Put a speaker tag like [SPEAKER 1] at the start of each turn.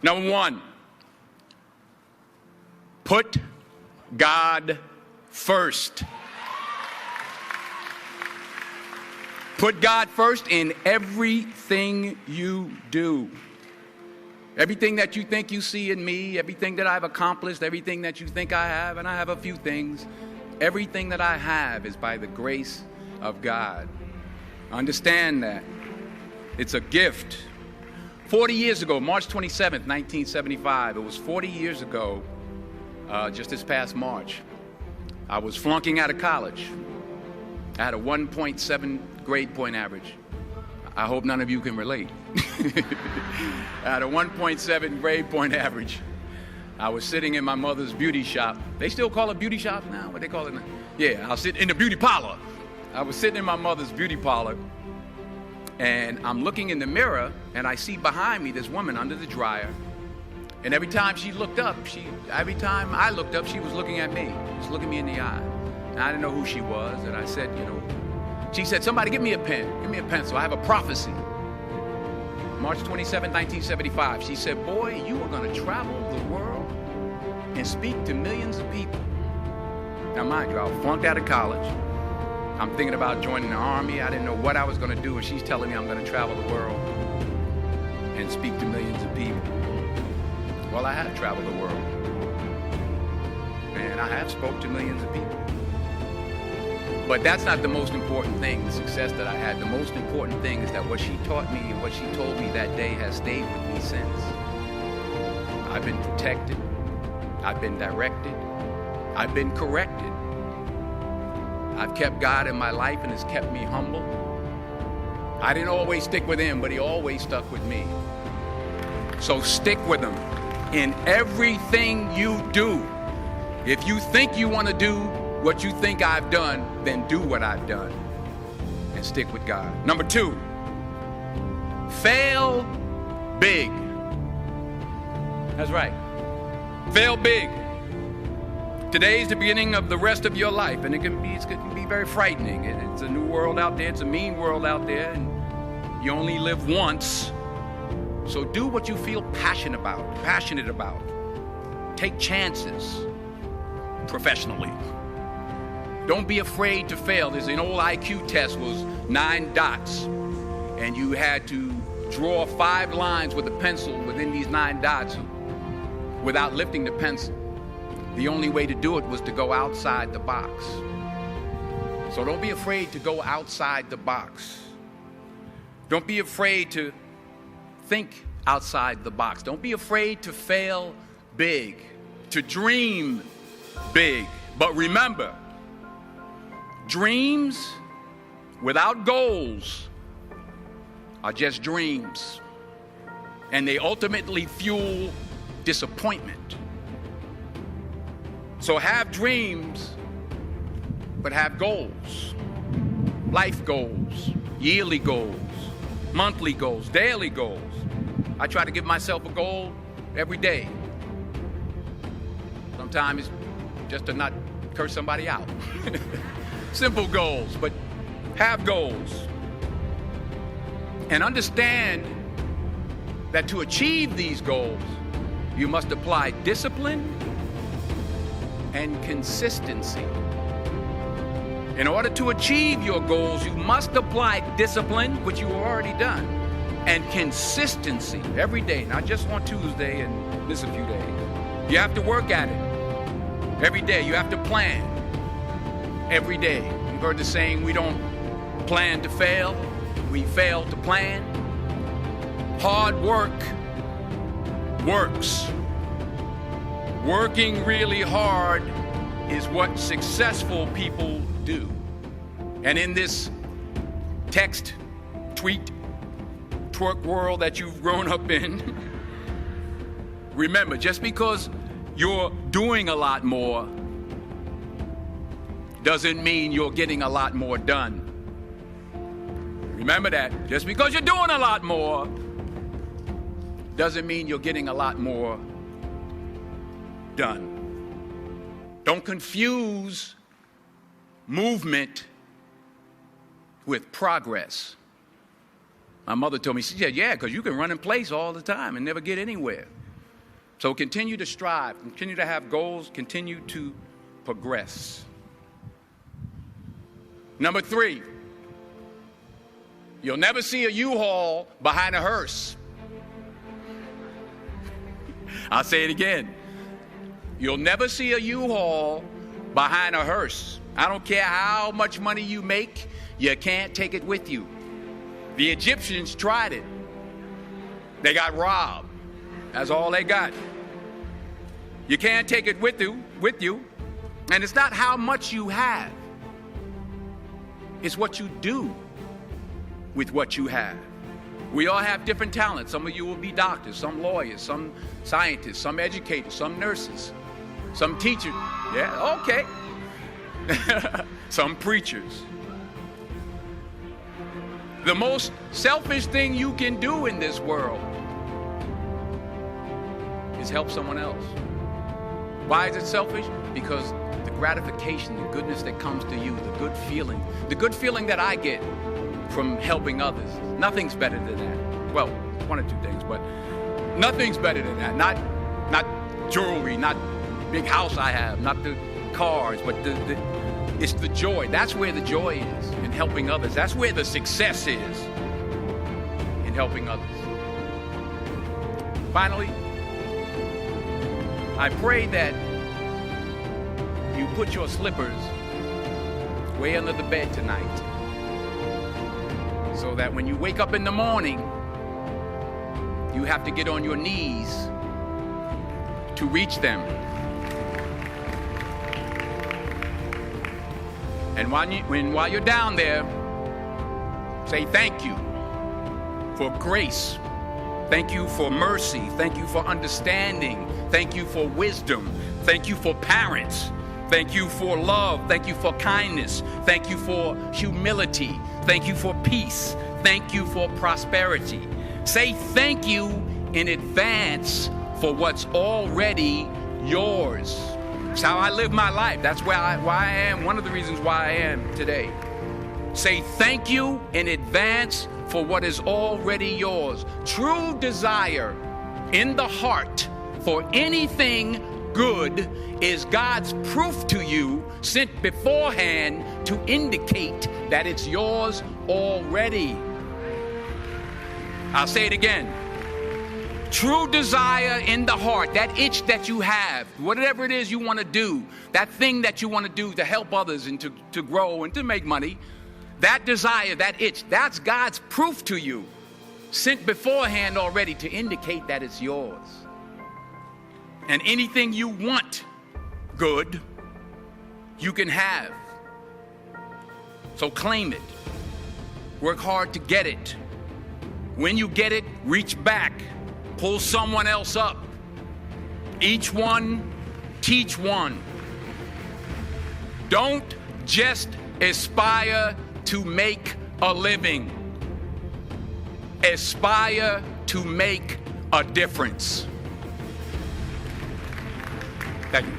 [SPEAKER 1] Number one, put God first. Put God first in everything you do. Everything that you think you see in me, everything that I've accomplished, everything that you think I have, and I have a few things, everything that I have is by the grace of God. Understand that. It's a gift. 40 years ago, March 27th, 1975, it was 40 years ago, just this past March, I was flunking out of college. I had a 1.7 grade point average. I hope none of you can relate. I had a 1.7 grade point average. I was sitting in my mother's beauty shop. They still call it beauty shop now? What they call it now? Yeah, I was sitting in the beauty parlor. I was sitting in my mother's beauty parlor, and I'm looking in the mirror, and I see behind me this woman under the dryer. And every time she looked up, every time I looked up, she was looking at me, just looking me in the eye. And I didn't know who she was, and I said, she said, somebody give me a pen, give me a pencil, I have a prophecy. March 27, 1975, she said, boy, you are going to travel the world and speak to millions of people. Now mind you, I was flunked out of college. I'm thinking about joining the army. I didn't know what I was going to do, and she's telling me I'm going to travel the world and speak to millions of people. Well, I have traveled the world, and I have spoke to millions of people. But that's not the most important thing, the success that I had. The most important thing is that what she taught me and what she told me that day has stayed with me since. I've been protected. I've been directed. I've been corrected. I've kept God in my life, and it's kept me humble. I didn't always stick with him, but he always stuck with me. So stick with him in everything you do. If you think you want to do what you think I've done, then do what I've done and stick with God. Number two, fail big. That's right. Fail big. Today's the beginning of the rest of your life, and it can be very frightening. It's a new world out there. It's a mean world out there, and you only live once. So do what you feel passionate about. Take chances professionally. Don't be afraid to fail. There's an old IQ test, was 9 dots, and you had to draw 5 lines with a pencil within these 9 dots without lifting the pencil. The only way to do it was to go outside the box. So don't be afraid to go outside the box. Don't be afraid to think outside the box. Don't be afraid to fail big, to dream big. But remember, dreams without goals are just dreams, and they ultimately fuel disappointment. So have dreams, but have goals. Life goals, yearly goals, monthly goals, daily goals. I try to give myself a goal every day. Sometimes it's just to not curse somebody out. Simple goals, but have goals. And understand that to achieve these goals, you must apply discipline and consistency. In order to achieve your goals, you must apply discipline, which you've already done, and consistency every day, not just on Tuesday and miss a few days. You have to work at it every day. You have to plan every day. You've heard the saying, we don't plan to fail, we fail to plan. Hard work works. Working really hard is what successful people do. And in this text, tweet, twerk world that you've grown up in, remember, just because you're doing a lot more doesn't mean you're getting a lot more done. Remember that. Just because you're doing a lot more doesn't mean you're getting a lot more done. Don't confuse movement with progress. My mother told me, she said, yeah, because you can run in place all the time and never get anywhere. So continue to strive, continue to have goals, continue to progress. Number 3, you'll never see a U-Haul behind a hearse. I'll say it again. You'll never see a U-Haul behind a hearse. I don't care how much money you make, you can't take it with you. The Egyptians tried it. They got robbed. That's all they got. You can't take it with you. And it's not how much you have. It's what you do with what you have. We all have different talents. Some of you will be doctors, some lawyers, some scientists, some educators, some nurses, some teachers. Yeah, okay. Some preachers. The most selfish thing you can do in this world is help someone else. Why is it selfish? Because the gratification, the goodness that comes to you, the good feeling that I get from helping others, nothing's better than that. Well, one or two things, but nothing's better than that. Not jewelry, not big house I have, not the cars, but it's the joy. That's where the joy is, in helping others. That's where the success is, in helping others. Finally, I pray that you put your slippers way under the bed tonight, so that when you wake up in the morning, you have to get on your knees to reach them. And while you're down there, say thank you for grace. Thank you for mercy. Thank you for understanding. Thank you for wisdom. Thank you for parents. Thank you for love. Thank you for kindness. Thank you for humility. Thank you for peace. Thank you for prosperity. Say thank you in advance for what's already yours. It's how I live my life. That's why I am. One of the reasons why I am today. Say thank you in advance for what is already yours. True desire in the heart for anything good is God's proof to you, sent beforehand to indicate that it's yours already. I'll say it again. True desire in the heart, that itch that you have, whatever it is you want to do, that thing that you want to do to help others and to grow and to make money, that desire, that itch, that's God's proof to you, sent beforehand already to indicate that it's yours. And anything you want good, you can have. So claim it. Work hard to get it. When you get it, reach back. Pull someone else up. Each one, teach one. Don't just aspire to make a living. Aspire to make a difference. Thank you.